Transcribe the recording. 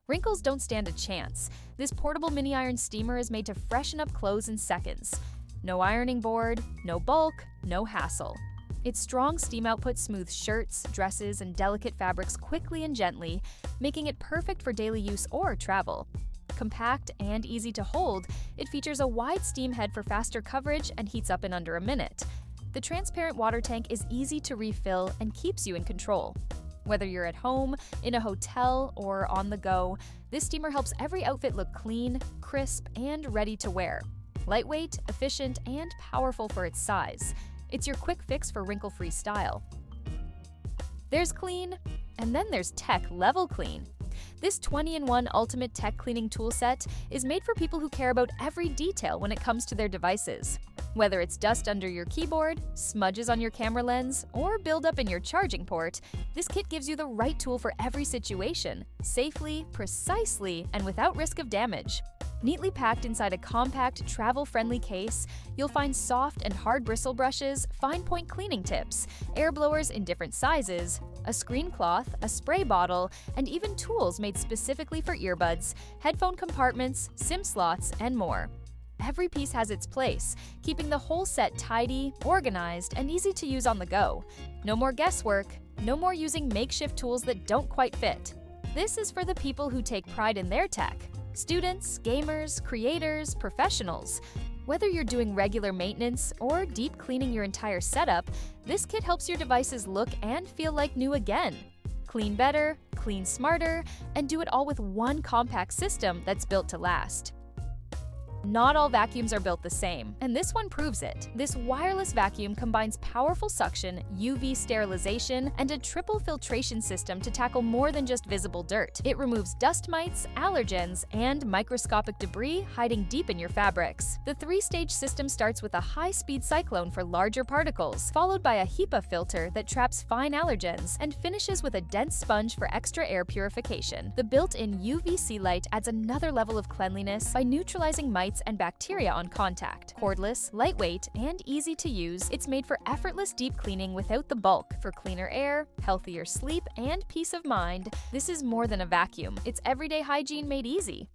Wrinkles don't stand a chance. This portable mini iron steamer is made to freshen up clothes in seconds. No ironing board, no bulk, no hassle. Its strong steam output smooths shirts, dresses, and delicate fabrics quickly and gently, making it perfect for daily use or travel. Compact and easy to hold, it features a wide steam head for faster coverage and heats up in under a minute. The transparent water tank is easy to refill and keeps you in control. Whether you're at home, in a hotel, or on the go, this steamer helps every outfit look clean, crisp, and ready to wear. Lightweight, efficient, and powerful for its size. It's your quick fix for wrinkle-free style. There's clean, and then there's tech-level clean. This 20-in-1 ultimate tech cleaning tool set is made for people who care about every detail when it comes to their devices. Whether it's dust under your keyboard, smudges on your camera lens, or buildup in your charging port, this kit gives you the right tool for every situation, safely, precisely, and without risk of damage. Neatly packed inside a compact, travel-friendly case, you'll find soft and hard bristle brushes, fine-point cleaning tips, air blowers in different sizes, a screen cloth, a spray bottle, and even tools made specifically for earbuds, headphone compartments, SIM slots, and more. Every piece has its place, keeping the whole set tidy, organized, and easy to use on the go. No more guesswork, no more using makeshift tools that don't quite fit. This is for the people who take pride in their tech. Students, gamers, creators, professionals. Whether you're doing regular maintenance or deep cleaning your entire setup, this kit helps your devices look and feel like new again. Clean better, clean smarter, and do it all with one compact system that's built to last. Not all vacuums are built the same, and this one proves it. This wireless vacuum combines powerful suction, UV sterilization, and a triple filtration system to tackle more than just visible dirt. It removes dust mites, allergens, and microscopic debris hiding deep in your fabrics. The three-stage system starts with a high-speed cyclone for larger particles, followed by a HEPA filter that traps fine allergens, and finishes with a dense sponge for extra air purification. The built-in UVC light adds another level of cleanliness by neutralizing mites and bacteria on contact. Cordless, lightweight, and easy to use, it's made for effortless deep cleaning without the bulk. For cleaner air, healthier sleep, and peace of mind, this is more than a vacuum. It's everyday hygiene made easy.